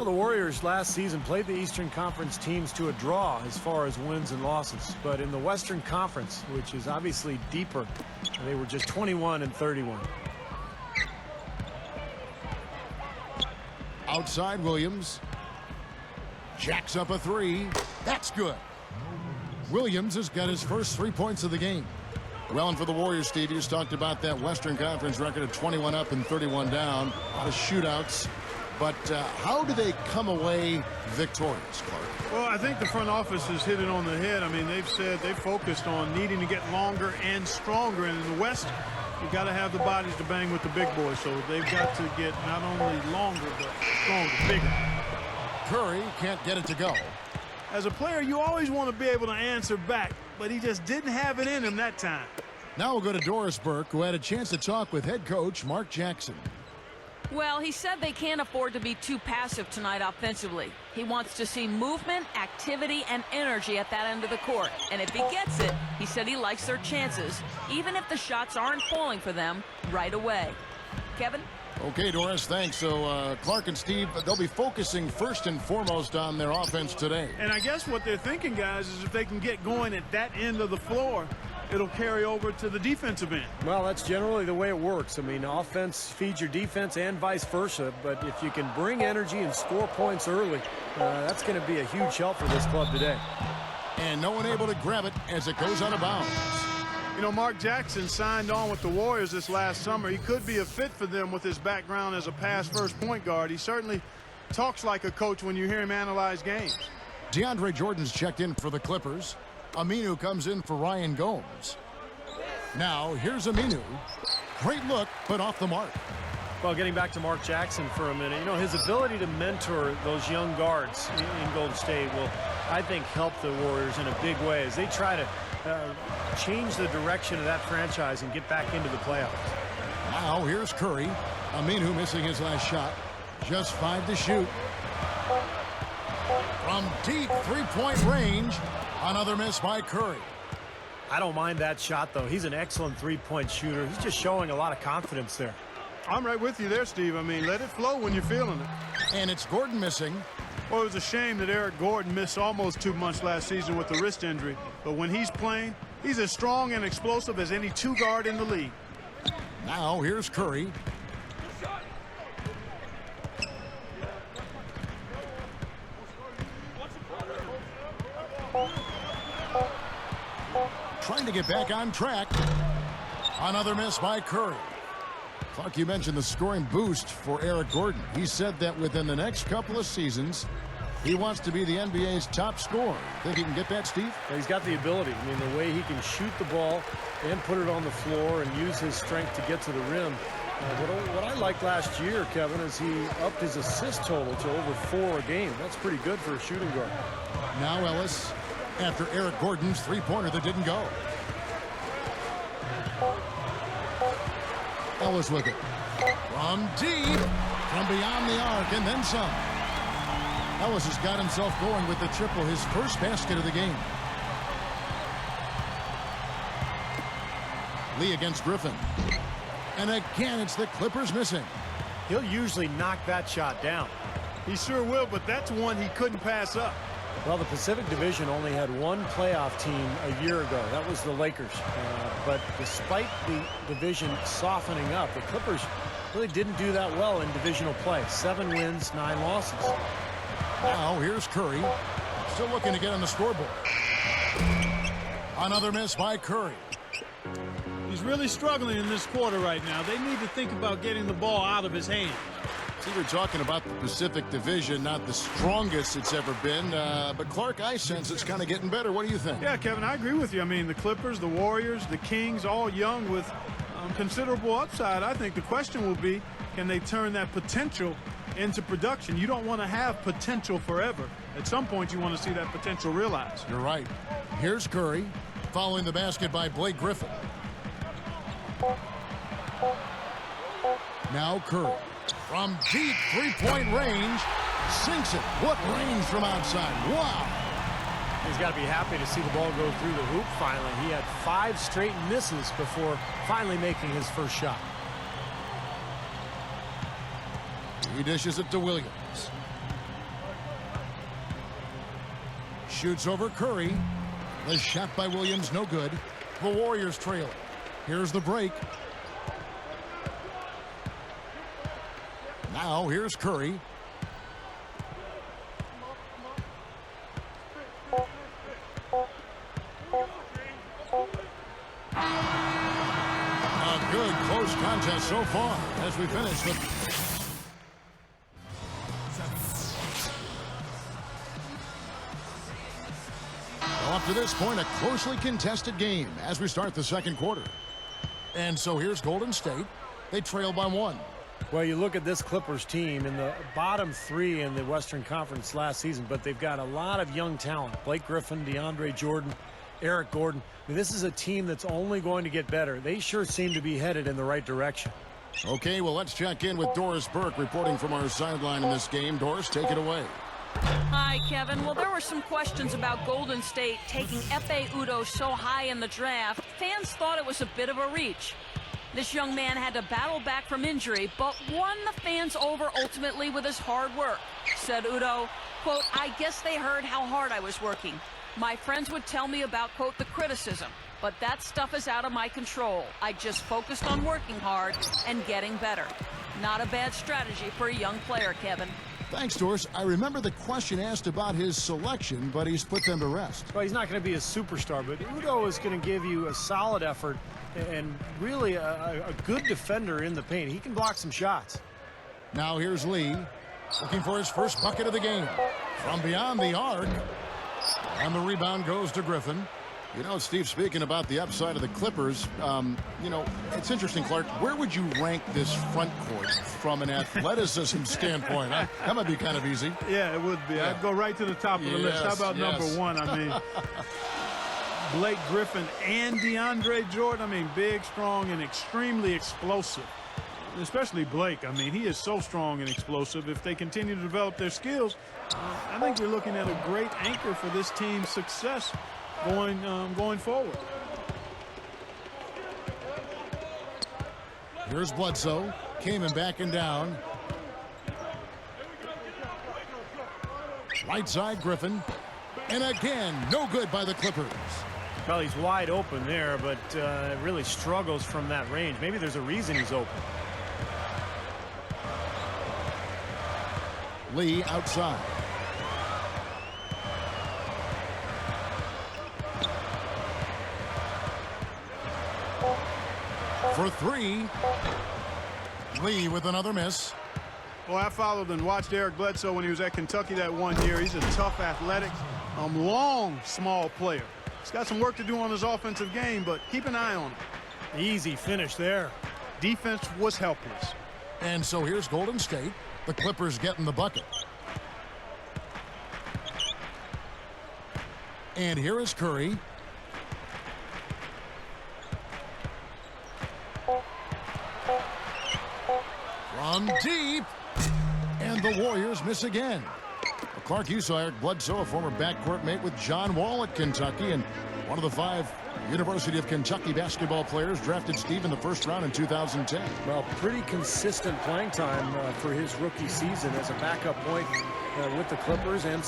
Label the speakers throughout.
Speaker 1: Well, the Warriors last season played the Eastern Conference teams to a draw as far as wins and losses. But in the Western Conference, which is obviously deeper, they were just 21-31.
Speaker 2: Outside Williams. Jacks up a three. That's good. Williams has got his first 3 points of the game. Well, and for the Warriors, Steve, you just talked about that Western Conference record of 21 up and 31 down. A lot of shootouts. But how do they come away victorious, Clark?
Speaker 3: Well, I think the front office has hit it on the head. I mean, they've said they focused on needing to get longer and stronger. And in the West, you've got to have the bodies to bang with the big boys. So they've got to get not only longer, but stronger, bigger.
Speaker 2: Curry can't get it to go.
Speaker 3: As a player, you always want to be able to answer back, but he just didn't have it in him that time.
Speaker 2: Now we'll go to Doris Burke, who had a chance to talk with head coach Mark Jackson.
Speaker 4: Well, he said they can't afford to be too passive tonight offensively. He wants to see movement, activity, and energy at that end of the court. And if he gets it, he said he likes their chances, even if the shots aren't falling for them right away. Kevin?
Speaker 2: Okay, Doris, thanks. So Clark and Steve, they'll be focusing first and foremost on their offense today.
Speaker 3: And I guess what they're thinking, guys, is if they can get going at that end of the floor, it'll carry over to the defensive end.
Speaker 1: Well, that's generally the way it works. I mean, offense feeds your defense and vice versa. But if you can bring energy and score points early, that's going to be a huge help for this club today.
Speaker 2: And no one able to grab it as it goes out of bounds.
Speaker 3: You know, Mark Jackson signed on with the Warriors this last summer. He could be a fit for them with his background as a pass-first point guard. He certainly talks like a coach when you hear him analyze games.
Speaker 2: DeAndre Jordan's checked in for the Clippers. Aminu comes in for Ryan Gomes. Now, here's Aminu. Great look, but off the mark.
Speaker 1: Well, getting back to Mark Jackson for a minute, you know, his ability to mentor those young guards in Golden State will, I think, help the Warriors in a big way as they try to change the direction of that franchise and get back into the playoffs.
Speaker 2: Now, here's Curry. Aminu missing his last shot. Just 5 to shoot. From deep three-point range, another miss by Curry.
Speaker 1: I don't mind that shot, though. He's an excellent three-point shooter. He's just showing a lot of confidence there.
Speaker 3: I'm right with you there, Steve. I mean, let it flow when you're feeling it.
Speaker 2: And it's Gordon missing.
Speaker 3: Well, it was a shame that Eric Gordon missed almost 2 months last season with the wrist injury. But when he's playing, he's as strong and explosive as any two guard in the league.
Speaker 2: Now, here's Curry. Trying to get back on track. Another miss by Curry. Clark, you mentioned the scoring boost for Eric Gordon. He said that within the next couple of seasons, he wants to be the NBA's top scorer. Think he can get that, Steve?
Speaker 1: Yeah, he's got the ability. I mean, the way he can shoot the ball and put it on the floor and use his strength to get to the rim. What I liked last year, Kevin, is he upped his assist total to over 4 a game. That's pretty good for a shooting guard.
Speaker 2: Now Ellis, after Eric Gordon's three-pointer that didn't go. Ellis with it. From deep, from beyond the arc, and then some. Ellis has got himself going with the triple, his first basket of the game. Lee against Griffin. And again, it's the Clippers missing.
Speaker 1: He'll usually knock that shot down.
Speaker 3: He sure will, but that's one he couldn't pass up.
Speaker 1: Well, the Pacific Division only had one playoff team a year ago. That was the Lakers. But despite the division softening up, the Clippers really didn't do that well in divisional play. 7 wins, 9 losses.
Speaker 2: Now here's Curry. Still looking to get on the scoreboard. Another miss by Curry.
Speaker 3: He's really struggling in this quarter right now. They need to think about getting the ball out of his hands.
Speaker 2: See, we're talking about the Pacific Division, not the strongest it's ever been. But Clark, I sense it's kind of getting better. What do you think?
Speaker 3: Yeah, Kevin, I agree with you. I mean, the Clippers, the Warriors, the Kings, all young with considerable upside. I think the question will be, can they turn that potential into production? You don't want to have potential forever. At some point, you want to see that potential realized.
Speaker 2: You're right. Here's Curry, following the basket by Blake Griffin. Now Curry. From deep three-point range, sinks it. What range from outside. Wow.
Speaker 1: He's got to be happy to see the ball go through the hoop finally. He had 5 straight misses before finally making his first shot.
Speaker 2: He dishes it to Williams. shoots over Curry. The shot by Williams, no good. The Warriors trail it. Here's the break. Now here's Curry. A good close contest so far as we finish the... Well, up to this point, a closely contested game as we start the second quarter. And so here's Golden State. They trail by 1.
Speaker 1: Well, you look at this Clippers team in the bottom 3 in the Western Conference last season, but they've got a lot of young talent. Blake Griffin, DeAndre Jordan, Eric Gordon. I mean, this is a team that's only going to get better. They sure seem to be headed in the right direction.
Speaker 2: Okay, well, let's check in with Doris Burke reporting from our sideline in this game. Doris, take it away.
Speaker 4: Hi, Kevin. Well, there were some questions about Golden State taking Efe Udoh so high in the draft. Fans thought it was a bit of a reach. This young man had to battle back from injury, but won the fans over ultimately with his hard work. Said Udoh, quote, "I guess they heard how hard I was working. My friends would tell me about, quote, the criticism, but that stuff is out of my control. I just focused on working hard and getting better." Not a bad strategy for a young player, Kevin.
Speaker 2: Thanks, Doris. I remember the question asked about his selection, but he's put them to rest.
Speaker 1: Well, he's not going to be a superstar, but Udoh is going to give you a solid effort and really a good defender in the paint. He can block some shots.
Speaker 2: Now here's Lee, looking for his first bucket of the game. From beyond the arc. And the rebound goes to Griffin. You know, Steve, speaking about the upside of the Clippers, you know, it's interesting, Clark. Where would you rank this front court from an athleticism standpoint? That might be kind of easy.
Speaker 3: Yeah, it would be.
Speaker 2: Yeah.
Speaker 3: I'd go right to the top of the list. How about number 1? I mean, Blake Griffin and DeAndre Jordan. I mean, big, strong, and extremely explosive. Especially Blake. I mean, he is so strong and explosive. If they continue to develop their skills, I think we're looking at a great anchor for this team's success going forward.
Speaker 2: Here's Bledsoe. Came and backing down. Right side, Griffin. And again, no good by the Clippers.
Speaker 1: Well, he's wide open there, but really struggles from that range. Maybe there's a reason he's open.
Speaker 2: Lee outside. For 3. Lee with another miss.
Speaker 3: Well, I followed and watched Eric Bledsoe when he was at Kentucky that one year. He's a tough, athletic, long, small player. He's got some work to do on his offensive game, but keep an eye on him.
Speaker 1: Easy finish there.
Speaker 3: Defense was helpless.
Speaker 2: And so here's Golden State. The Clippers getting the bucket. And here is Curry. From deep. And the Warriors miss again. Well, Clark, you saw Eric Bledsoe, a former backcourt mate with John Wall at Kentucky, and one of the 5 University of Kentucky basketball players drafted Steve in the first round in 2010.
Speaker 1: Well, pretty consistent playing time for his rookie season as a backup point with the Clippers, and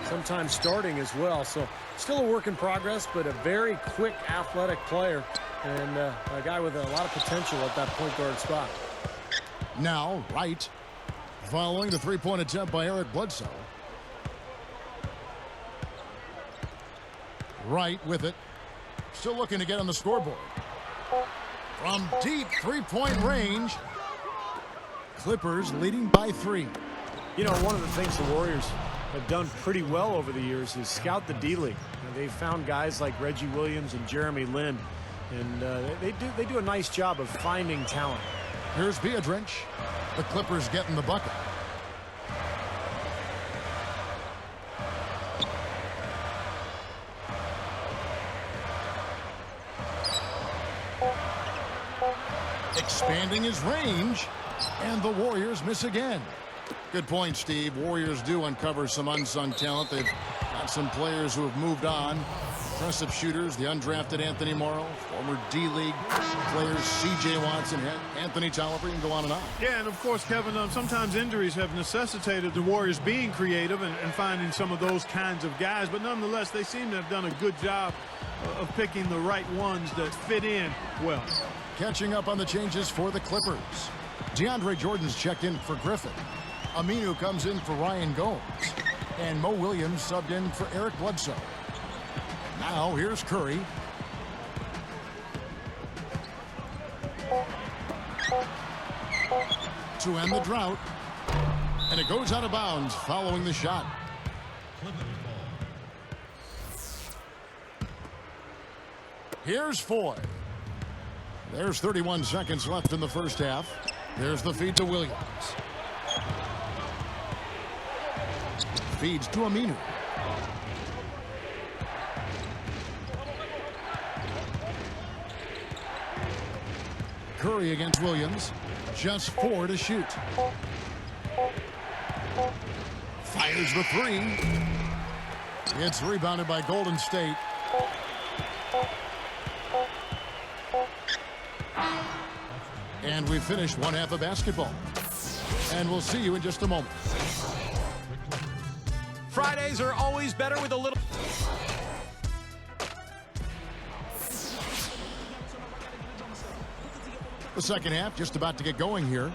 Speaker 1: sometimes starting as well. So still a work in progress, but a very quick, athletic player, and a guy with a lot of potential at that point guard spot.
Speaker 2: Now, Wright, following the three-point attempt by Eric Bledsoe. Wright with it. Still looking to get on the scoreboard. From deep three-point range. Clippers leading by 3.
Speaker 1: You know, one of the things the Warriors have done pretty well over the years is scout the D-League. They've found guys like Reggie Williams and Jeremy Lin, and they do a nice job of finding talent.
Speaker 2: Here's Biedrins. The Clippers getting the bucket. Expanding his range, and the Warriors miss again. Good point, Steve. Warriors do uncover some unsung talent. They've got some players who have moved on. impressive shooters, the undrafted Anthony Morrow, former D-League players, C.J. Watson, Anthony Tolliver, and go on and on.
Speaker 3: Yeah, and of course, Kevin, sometimes injuries have necessitated the Warriors being creative and finding some of those kinds of guys, but nonetheless, they seem to have done a good job of picking the right ones that fit in well.
Speaker 2: Catching up on the changes for the Clippers. DeAndre Jordan's checked in for Griffin. Aminu comes in for Ryan Gomes. And Mo Williams subbed in for Eric Bledsoe. Now here's Curry. To end the drought. And it goes out of bounds following the shot. Here's Foy. There's 31 seconds left in the first half. There's the feed to Williams. Feeds to Aminu. Curry against Williams. Just 4 to shoot. Fires the 3. It's rebounded by Golden State. And we finished one half of basketball. And we'll see you in just a moment.
Speaker 5: Fridays are always better with a little...
Speaker 2: The second half just about to get going here.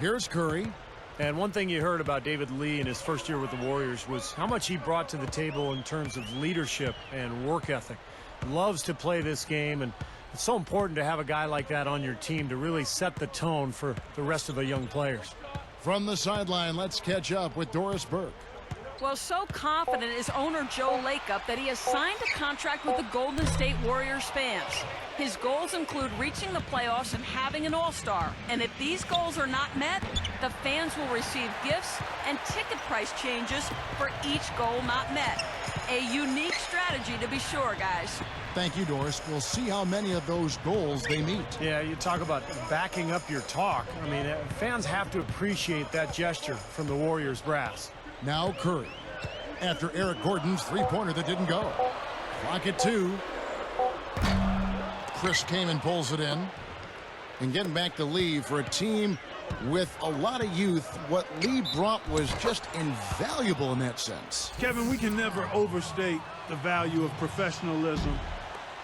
Speaker 2: Here's Curry.
Speaker 1: And one thing you heard about David Lee in his first year with the Warriors was how much he brought to the table in terms of leadership and work ethic. Loves to play this game, and it's so important to have a guy like that on your team to really set the tone for the rest of the young players.
Speaker 2: From the sideline, let's catch up with Doris Burke.
Speaker 4: Well, so confident is owner Joe Lacob that he has signed a contract with the Golden State Warriors fans. His goals include reaching the playoffs and having an all-star. And if these goals are not met, the fans will receive gifts and ticket price changes for each goal not met. A unique strategy to be sure, guys.
Speaker 2: Thank you, Doris. We'll see how many of those goals they meet.
Speaker 1: Yeah, you talk about backing up your talk. I mean, fans have to appreciate that gesture from the Warriors brass.
Speaker 2: Now Curry. After Eric Gordon's three-pointer that didn't go. Clock at 2. Chris Kaman pulls it in. And getting back to Lee for a team with a lot of youth. What Lee brought was just invaluable in that sense.
Speaker 3: Kevin, we can never overstate the value of professionalism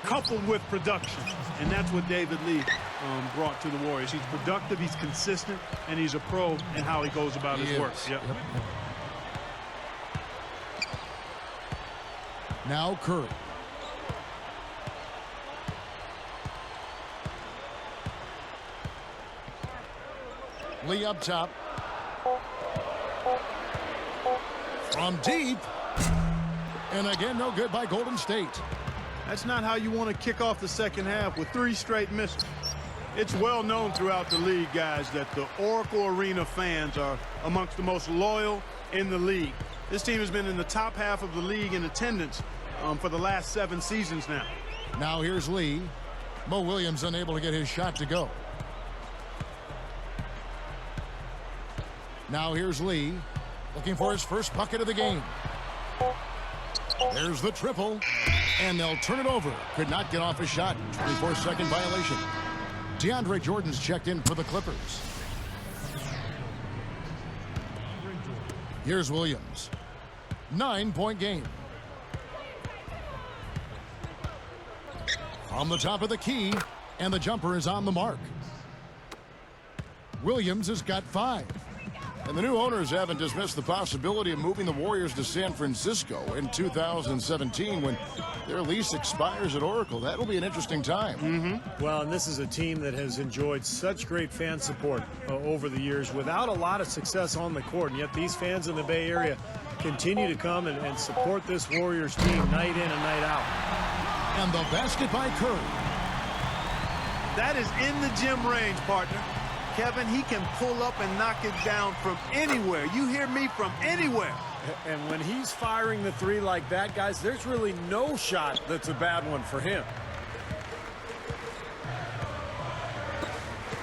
Speaker 3: coupled with production. And that's what David Lee brought to the Warriors. He's productive, he's consistent, and he's a pro in how he goes about his work. Yep.
Speaker 2: Now Curry. Lee up top. From deep. And again, no good by Golden State.
Speaker 3: That's not how you want to kick off the second half with 3 straight misses. It's well known throughout the league, guys, that the Oracle Arena fans are amongst the most loyal in the league. This team has been in the top half of the league in attendance for the last 7 seasons now.
Speaker 2: Now here's Lee. Mo Williams unable to get his shot to go. Now here's Lee, looking for his first bucket of the game. There's the triple, and they'll turn it over. Could not get off a shot. 24-second violation. DeAndre Jordan's checked in for the Clippers. Here's Williams. 9-point game. On the top of the key, and the jumper is on the mark. Williams has got 5. And the new owners haven't dismissed the possibility of moving the Warriors to San Francisco in 2017 when their lease expires at Oracle. That'll be an interesting time.
Speaker 1: Well, and this is a team that has enjoyed such great fan support over the years without a lot of success on the court. And yet these fans in the Bay Area continue to come and support this Warriors team night in and night out.
Speaker 2: And the basket by Curry.
Speaker 3: That is in the gym range, partner. Kevin, he can pull up and knock it down from anywhere. You hear me? From anywhere.
Speaker 1: And when he's firing the 3 like that, guys, there's really no shot that's a bad one for him.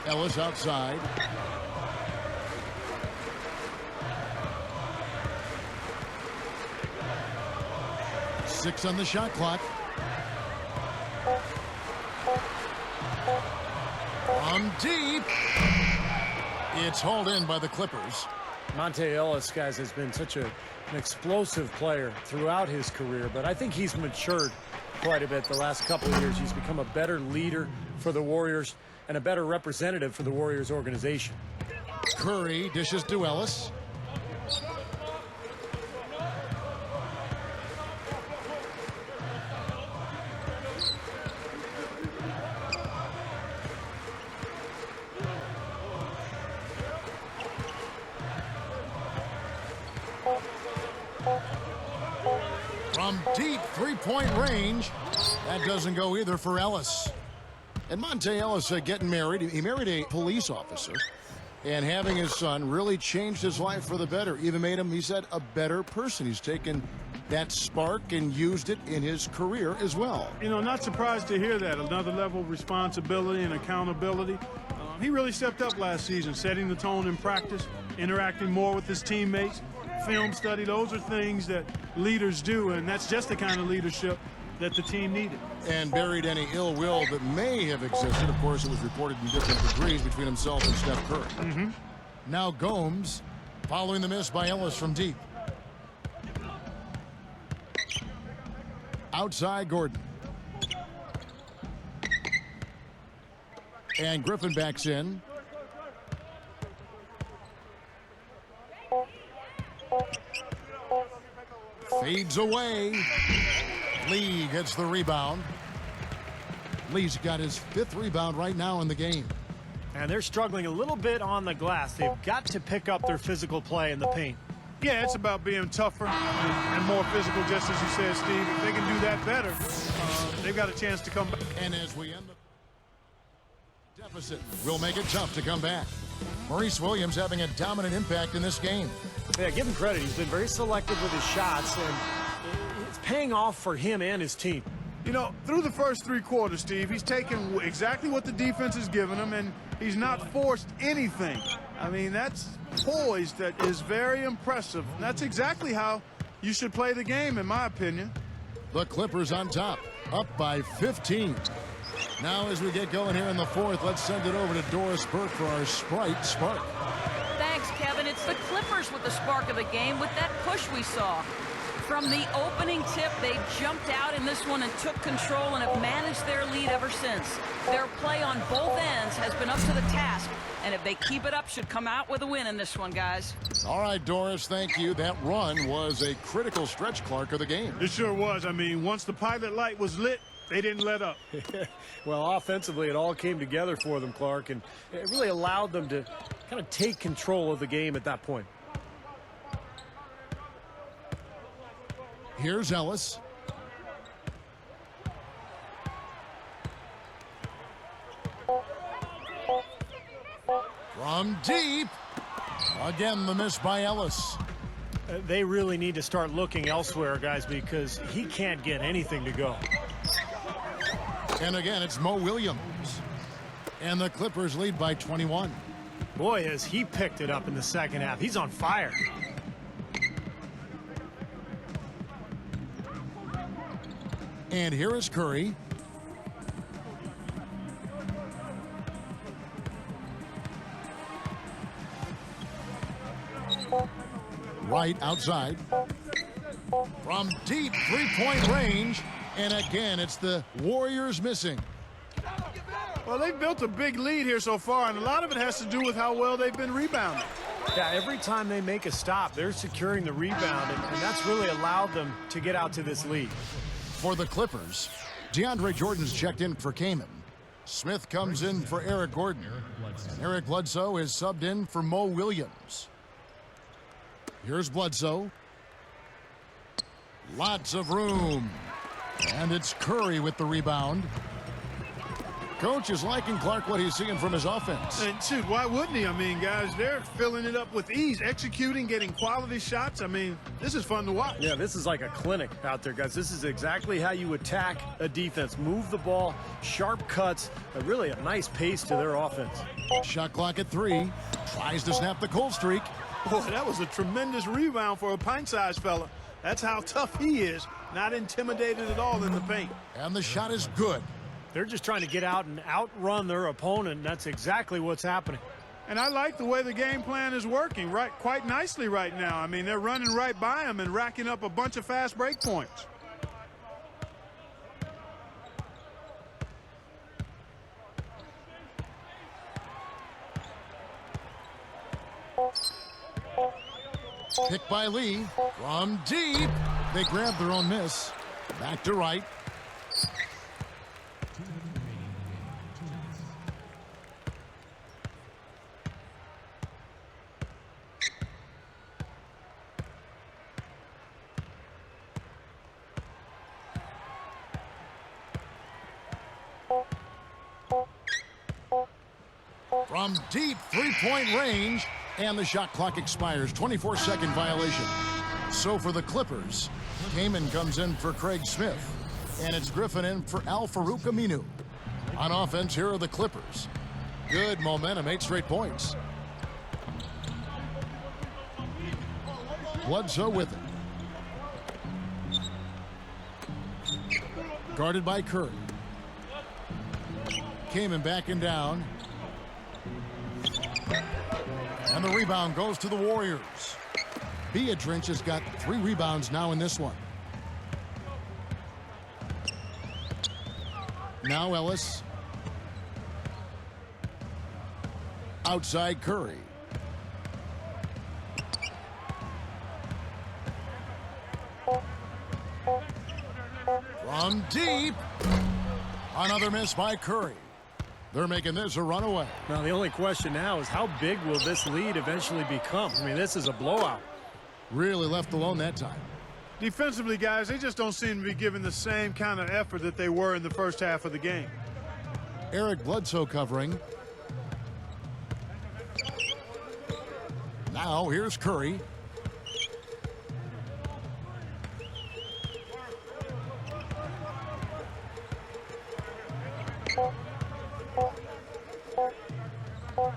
Speaker 2: Ellis outside. 6 on the shot clock. From deep. It's hauled in by the Clippers.
Speaker 1: Monte Ellis, guys, has been such an explosive player throughout his career, but I think he's matured quite a bit the last couple of years. He's become a better leader for the Warriors and a better representative for the Warriors organization.
Speaker 2: Curry dishes to Ellis. From deep three-point range, that doesn't go either for Ellis. And Monte Ellis getting married. He married a police officer. And having his son really changed his life for the better. Even made him, he said, a better person. He's taken that spark and used it in his career as well.
Speaker 3: You know, not surprised to hear that. Another level of responsibility and accountability. He really stepped up last season, setting the tone in practice, interacting more with his teammates, film study. Those are things that leaders do, and that's just the kind of leadership that the team needed.
Speaker 2: And buried any ill will that may have existed. Of course, it was reported in different degrees between himself and Steph Curry. Now Gomes, following the miss by Ellis from deep. Outside Gordon. And Griffin backs in. Fades away. Lee gets the rebound. Lee's got his 5th rebound right now in the game.
Speaker 1: And they're struggling a little bit on the glass. They've got to pick up their physical play in the paint.
Speaker 3: Yeah, it's about being tougher and more physical, just as you said, Steve. If they can do that better, they've got a chance to come back.
Speaker 2: And as we end the deficit, we'll make it tough to come back. Maurice Williams having a dominant impact in this game.
Speaker 1: Yeah, give him credit. He's been very selective with his shots, and it's paying off for him and his team.
Speaker 3: You know, through the first 3 quarters, Steve, he's taken exactly what the defense has given him, and he's not forced anything. I mean, that's poise that is very impressive. That's exactly how you should play the game, in my opinion.
Speaker 2: The Clippers on top, up by 15. Now as we get going here in the 4th, let's send it over to Doris Burke for our Sprite Spark.
Speaker 4: Thanks, Kevin. It's the Clippers with the spark of the game with that push we saw. From the opening tip, they jumped out in this one and took control and have managed their lead ever since. Their play on both ends has been up to the task, and if they keep it up, should come out with a win in this one, guys.
Speaker 2: All right, Doris, thank you. That run was a critical stretch, Clark, of the game.
Speaker 3: It sure was. I mean, once the pilot light was lit, they didn't let up.
Speaker 1: Well, offensively, it all came together for them, Clark, and it really allowed them to kind of take control of the game at that point.
Speaker 2: Here's Ellis. From deep. Again, the miss by Ellis.
Speaker 1: They really need to start looking elsewhere, guys, because he can't get anything to go.
Speaker 2: And again, it's Mo Williams. And the Clippers lead by 21.
Speaker 1: Boy, has he picked it up in the second half. He's on fire.
Speaker 2: And here is Curry. Right outside. From deep three-point range. And again, it's the Warriors missing.
Speaker 3: Well, they've built a big lead here so far, and a lot of it has to do with how well they've been rebounding.
Speaker 1: Yeah, every time they make a stop, they're securing the rebound, and that's really allowed them to get out to this lead.
Speaker 2: For the Clippers, DeAndre Jordan's checked in for Kaman. Smith comes in for Eric Gordon. And Eric Bledsoe is subbed in for Mo Williams. Here's Bledsoe. Lots of room. And it's Curry with the rebound. Coach is liking Clark what he's seeing from his offense.
Speaker 3: And shoot, why wouldn't he? I mean, guys, they're filling it up with ease, executing, getting quality shots. I mean, this is fun to watch.
Speaker 1: Yeah, this is like a clinic out there, guys. This is exactly how you attack a defense. Move the ball, sharp cuts, really a nice pace to their offense.
Speaker 2: Shot clock at 3. Tries to snap the cold streak.
Speaker 3: Boy, that was a tremendous rebound for a pint-sized fella. That's how tough he is. Not intimidated at all in the paint.
Speaker 2: And the shot is good.
Speaker 1: They're just trying to get out and outrun their opponent, and that's exactly what's happening.
Speaker 3: And I like the way the game plan is working quite nicely right now. I mean, they're running right by him and racking up a bunch of fast break points.
Speaker 2: Picked by Lee from deep. They grab their own miss. Back to right. From deep three-point range, and the shot clock expires. 24-second violation. So for the Clippers, Kaman comes in for Craig Smith, and it's Griffin in for Al-Farouq Aminu. On offense, here are the Clippers. Good momentum, 8 straight points. Bledsoe with it. Guarded by Curry. Kaman backing down. And the rebound goes to the Warriors. Beatrice has got 3 rebounds now in this one. Now Ellis. Outside Curry. From deep. Another miss by Curry. They're making this a runaway.
Speaker 1: Now, the only question now is how big will this lead eventually become? I mean, this is a blowout.
Speaker 2: Really left alone that time.
Speaker 3: Defensively, guys, they just don't seem to be giving the same kind of effort that they were in the first half of the game.
Speaker 2: Eric Bledsoe covering. Now here's Curry.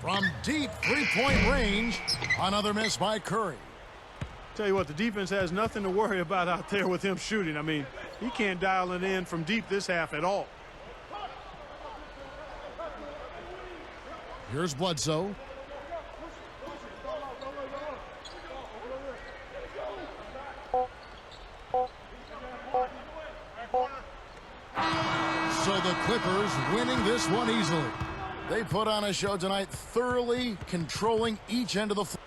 Speaker 2: From deep three-point range, another miss by Curry.
Speaker 3: Tell you what, the defense has nothing to worry about out there with him shooting. I mean, he can't dial it in from deep this half at all.
Speaker 2: Here's Bledsoe. So the Clippers winning this one easily. They put on a show tonight, thoroughly controlling each end of the floor.